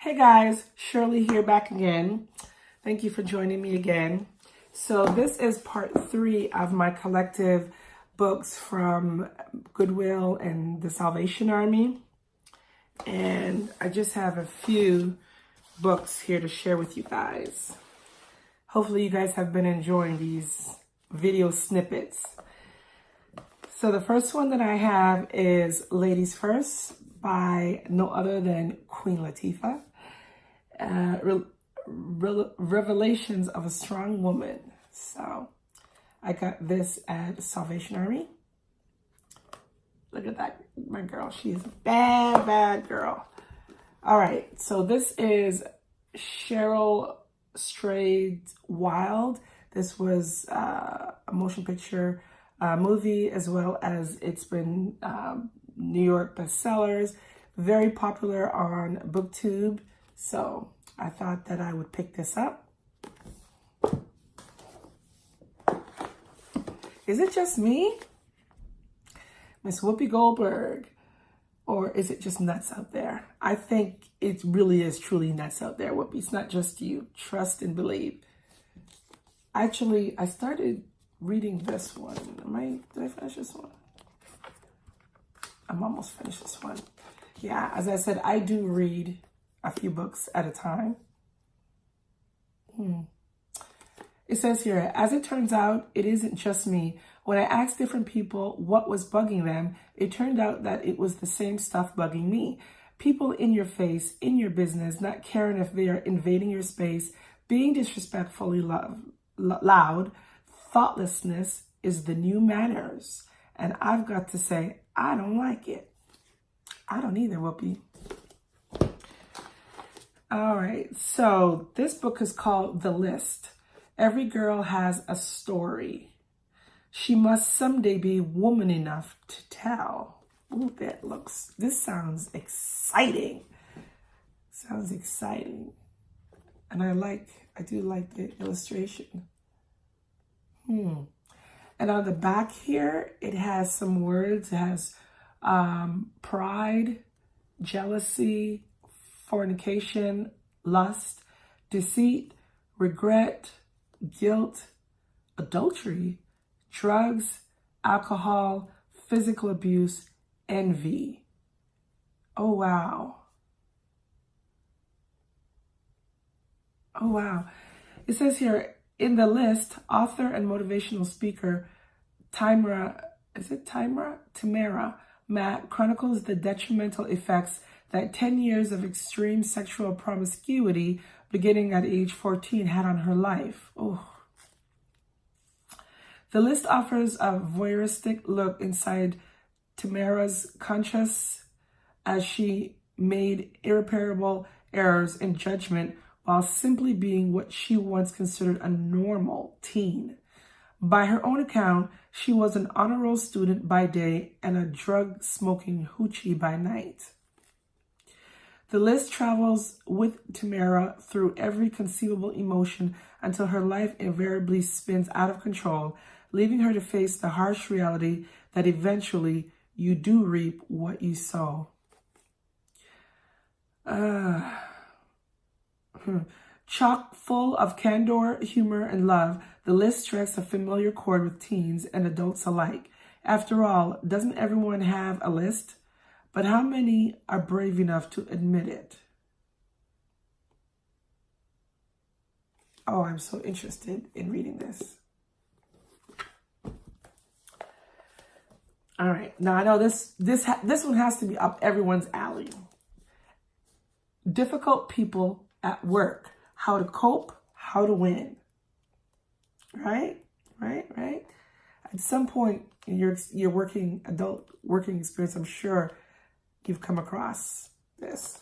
Hey guys, Shirley here back again. Thank you for joining me again. So this is part 3 of my collective books from Goodwill and the Salvation Army. And I just have a few books here to share with you guys. Hopefully you guys have been enjoying these video snippets. So the first one that I have is Ladies First by no other than Queen Latifah. Revelations of a Strong Woman. So I got this at Salvation Army. Look at that, my girl. She's a bad girl. All right, so this is Cheryl Strayed's Wild. This was a motion picture movie, as well as it's been New York bestsellers, very popular on BookTube. So I thought that I would pick this up. Is it just me, Miss Whoopi Goldberg, or is it just nuts out there? I think it really is truly nuts out there, Whoopi. It's not just you. Trust and believe. Actually, I started reading this one. Did I finish this one? I'm almost finished this one. Yeah, as I said, I do read a few books at a time. It says here, as it turns out, it isn't just me. When I asked different people what was bugging them, it turned out that it was the same stuff bugging me. People in your face, in your business, not caring if they are invading your space, being disrespectfully loud. Thoughtlessness is the new manners. And I've got to say, I don't like it. I don't either, Whoopi. All right, so this book is called The List. Every girl has a story. She must someday be woman enough to tell. Ooh, this sounds exciting. Sounds exciting. And I do like the illustration. And on the back here, it has some words. It has pride, jealousy, fornication, lust, deceit, regret, guilt, adultery, drugs, alcohol, physical abuse, envy. Oh, wow. Oh, wow. It says here, in the list, author and motivational speaker Tamara Matt chronicles the detrimental effects that 10 years of extreme sexual promiscuity beginning at age 14 had on her life. Oh. The list offers a voyeuristic look inside Tamara's conscience as she made irreparable errors in judgment while simply being what she once considered a normal teen. By her own account, she was an honor roll student by day and a drug-smoking hoochie by night. The list travels with Tamara through every conceivable emotion until her life invariably spins out of control, leaving her to face the harsh reality that eventually you do reap what you sow. Chock full of candor, humor, and love, the list strikes a familiar chord with teens and adults alike. After all, doesn't everyone have a list? But how many are brave enough to admit it? Oh, I'm so interested in reading this. All right, now I know this one has to be up everyone's alley. Difficult people at work. How to cope, how to win. Right? At some point in your adult working experience, I'm sure you've come across this.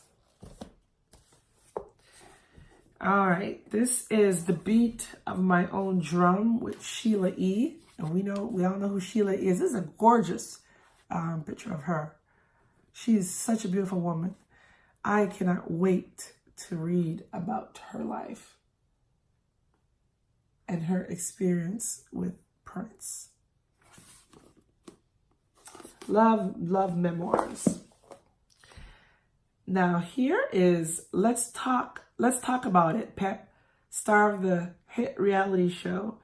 All right, this is The Beat of My Own Drum with Sheila E. And we all know who Sheila is. This is a gorgeous picture of her. She's such a beautiful woman. I cannot wait to read about her life and her experience with Prince. Love memoirs. Now here is Let's Talk About It, Pep, star of the hit reality show,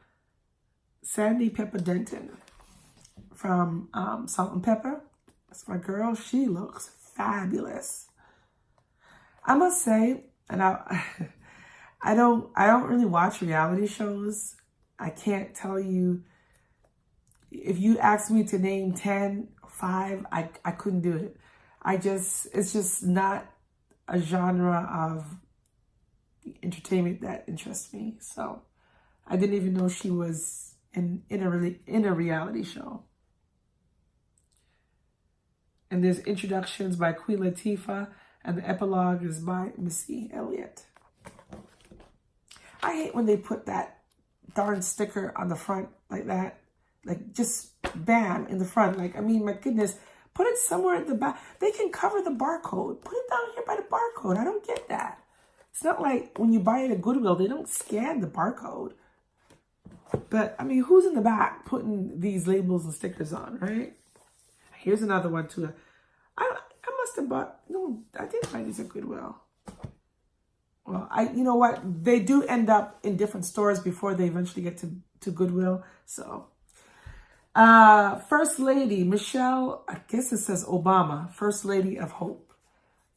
Sandy Pepper Denton from Salt and Pepper. That's my girl. She looks fabulous. I must say, and I don't really watch reality shows. I can't tell you. If you asked me to name 10, 5, I couldn't do it. It's just not a genre of entertainment that interests me. So I didn't even know she was in a reality show. And there's introductions by Queen Latifah, and the epilogue is by Missy Elliott. I hate when they put that darn sticker on the front like that. Like, just bam, in the front. Like, I mean, my goodness, put it somewhere at the back. They can cover the barcode. Put it down here by the barcode. I don't get that. It's not like when you buy it at Goodwill, they don't scan the barcode. But, I mean, who's in the back putting these labels and stickers on, right? Here's another one, too. I must have bought, no, I did buy these at Goodwill. Well, you know what? They do end up in different stores before they eventually get to Goodwill, so... First Lady, Michelle, I guess it says Obama, First Lady of Hope.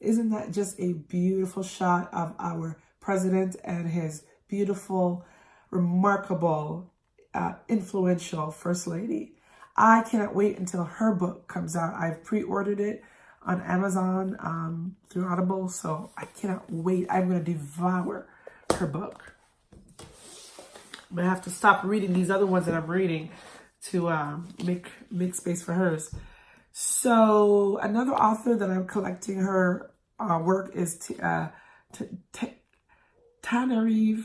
Isn't that just a beautiful shot of our president and his beautiful, remarkable, influential First Lady? I cannot wait until her book comes out. I've pre-ordered it on Amazon through Audible, so I cannot wait. I'm going to devour her book. I'm going to have to stop reading these other ones that I'm reading to make space for hers. So another author that I'm collecting her work is Tananarive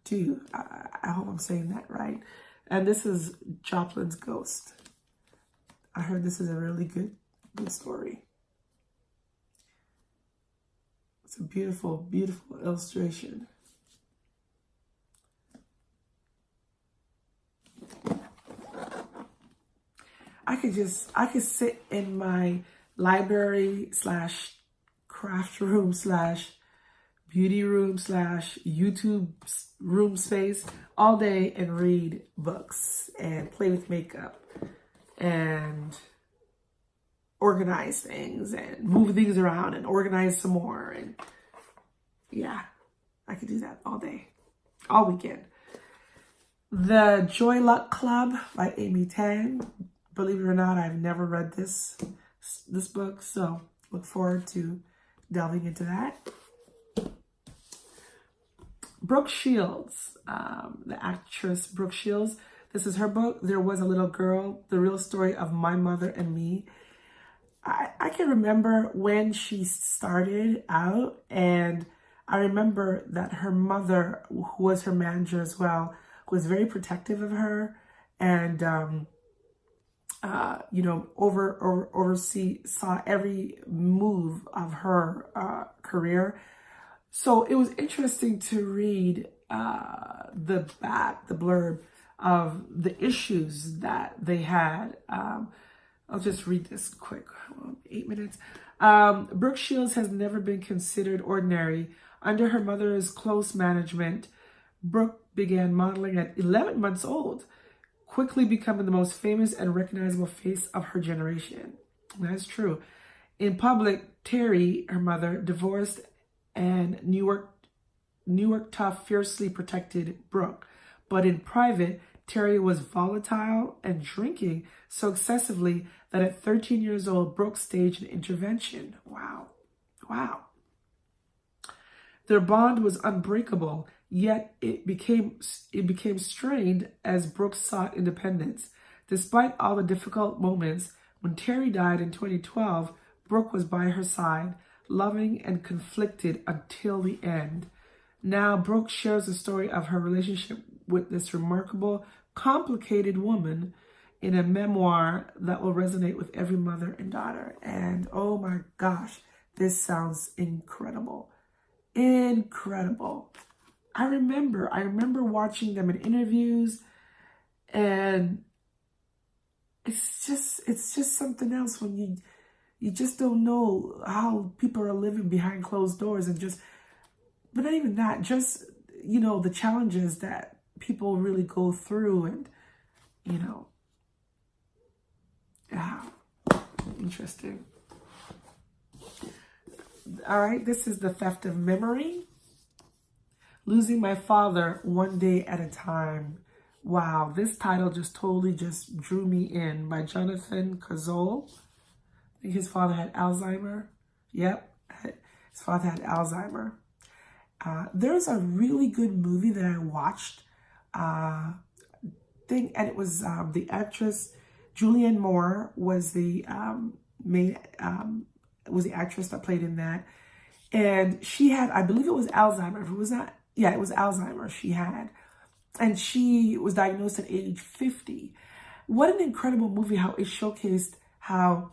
Due. I hope I'm saying that right. And this is Joplin's Ghost. I heard this is a really good story. It's a beautiful, beautiful illustration. I could sit in my library / craft room / beauty room / YouTube room space all day and read books and play with makeup and organize things and move things around and organize some more. And yeah, I could do that all day, all weekend. The Joy Luck Club by Amy Tan. Believe it or not, I've never read this book, so look forward to delving into that. Brooke Shields, the actress Brooke Shields. This is her book, There Was a Little Girl, The Real Story of My Mother and Me. I can remember when she started out, and I remember that her mother, who was her manager as well, was very protective of her, and saw every move of her career. So it was interesting to read the blurb of the issues that they had. I'll just read this quick, 8 minutes. Brooke Shields has never been considered ordinary. Under her mother's close management, Brooke began modeling at 11 months old, quickly becoming the most famous and recognizable face of her generation. That's true. In public, Terry, her mother, divorced, and New York tough, fiercely protected Brooke. But in private, Terry was volatile and drinking so excessively that at 13 years old, Brooke staged an intervention. Wow. Their bond was unbreakable, yet it became strained as Brooke sought independence. Despite all the difficult moments, when Terry died in 2012, Brooke was by her side, loving and conflicted until the end. Now, Brooke shares the story of her relationship with this remarkable, complicated woman in a memoir that will resonate with every mother and daughter. And oh my gosh, this sounds incredible. Incredible. I remember watching them in interviews, and it's just something else when You just don't know how people are living behind closed doors, and just, but not even that, just, you know, the challenges that people really go through, and, you know, yeah, interesting. All right, this is The Theft of Memory. Losing My Father One Day at a Time. Wow, this title just totally just drew me in, by Jonathan Cazole. I think his father had Alzheimer. Yep, his father had Alzheimer. There's a really good movie that I watched. And it was the actress Julianne Moore was the was the actress that played in that, and she had, I believe it was Alzheimer. If it was not, yeah, it was Alzheimer she had, and she was diagnosed at age 50. What an incredible movie! How it showcased how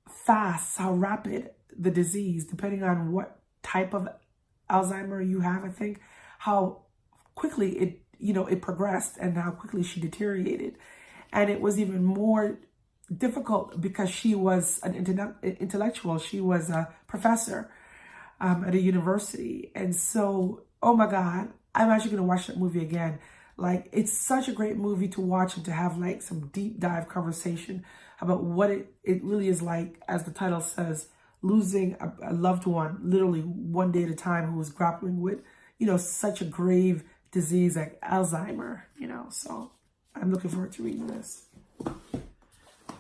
fast, how rapid the disease, depending on what type of Alzheimer you have, I think, how quickly it, you know, it progressed, and how quickly she deteriorated. And it was even more difficult because she was an intellectual. She was a professor at a university. And so, oh my God, I'm actually going to watch that movie again. Like, it's such a great movie to watch, and to have like some deep dive conversation about what it really is like, as the title says, losing a loved one, literally one day at a time, who was grappling with, you know, such a grave disease like Alzheimer, you know. So I'm looking forward to reading this.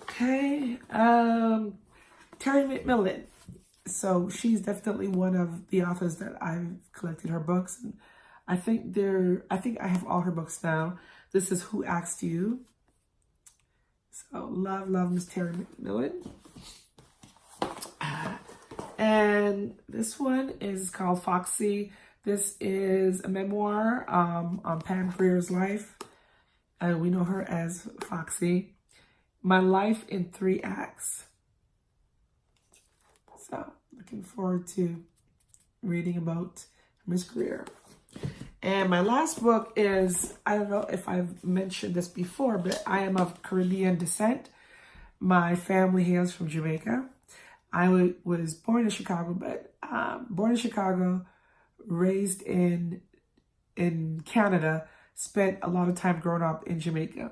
Okay, Terry McMillan. So she's definitely one of the authors that I've collected her books, and I think I have all her books now. This is Who Asked You. So love Miss Terry McMillan. And this one is called Foxy. This is a memoir on Pam Grier's life. We know her as Foxy. My Life in 3 Acts. So looking forward to reading about Miss Grier. And my last book is, I don't know if I've mentioned this before, but I am of Caribbean descent. My family hails from Jamaica. I was born in Chicago, but born in Chicago, raised in Canada, spent a lot of time growing up in Jamaica.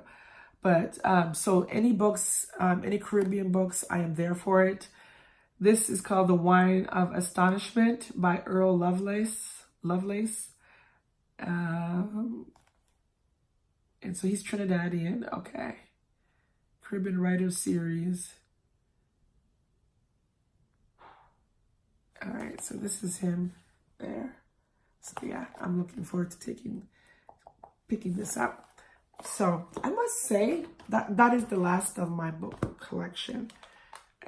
But so any books, any Caribbean books, I am there for it. This is called The Wine of Astonishment by Earl Lovelace. And so he's Trinidadian. Okay. Caribbean Writers Series. All right, so this is him there. So yeah, I'm looking forward to picking this up. So I must say that is the last of my book collection.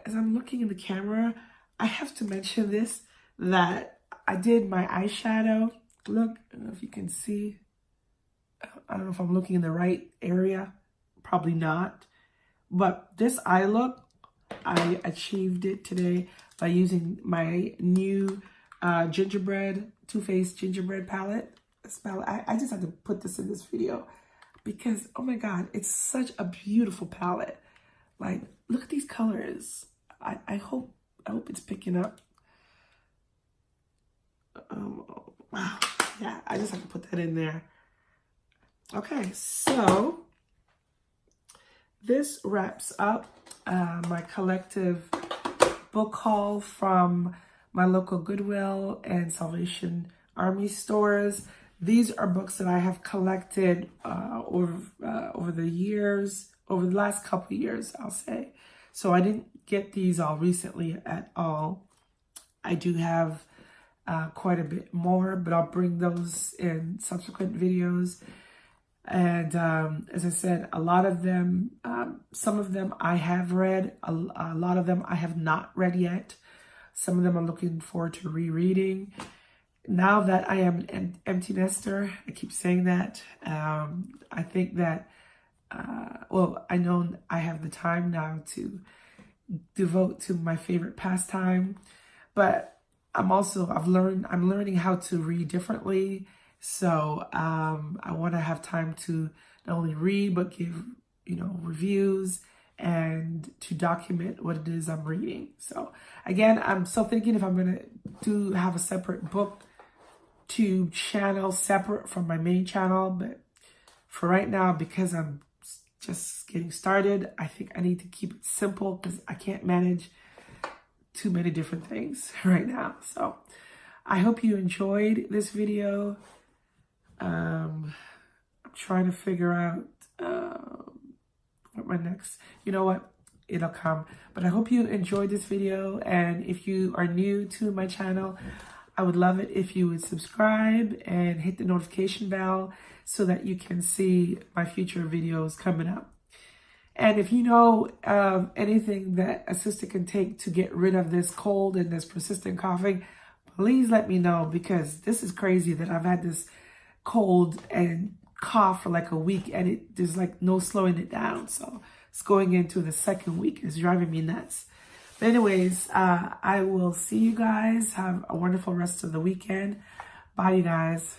As I'm looking in the camera, I have to mention this, that I did my eyeshadow. Look, I don't know if you can see. I don't know if I'm looking in the right area. Probably not. But this eye look, I achieved it today by using my new Too Faced gingerbread palette. I just had to put this in this video because, oh my God, it's such a beautiful palette. Like, look at these colors. I hope it's picking up. Wow. Yeah, I just have to put that in there. Okay, so this wraps up my collective book haul from my local Goodwill and Salvation Army stores. These are books that I have collected over the years, over the last couple of years, I'll say. So I didn't get these all recently at all. I do have quite a bit more, but I'll bring those in subsequent videos. And as I said, a lot of them, some of them I have read, a lot of them I have not read yet. Some of them I'm looking forward to rereading. Now that I am an empty nester, I keep saying that, I think that, well, I know I have the time now to devote to my favorite pastime, but I'm learning how to read differently. So I want to have time to not only read, but give, reviews and to document what it is I'm reading. So again, I'm still thinking if I'm going to have a separate book to channel separate from my main channel, but for right now, because I'm just getting started, I think I need to keep it simple because I can't manage too many different things right now. So I hope you enjoyed this video. I'm trying to figure out what my next, you know what, it'll come. But I hope you enjoyed this video, and if you are new to my channel, I would love it if you would subscribe and hit the notification bell so that you can see my future videos coming up. And if you know of anything that a sister can take to get rid of this cold and this persistent coughing, please let me know, because this is crazy that I've had this cold and cough for like a week and there's like no slowing it down. So it's going into the second week. It's driving me nuts. But anyways, I will see you guys. Have a wonderful rest of the weekend. Bye, you guys.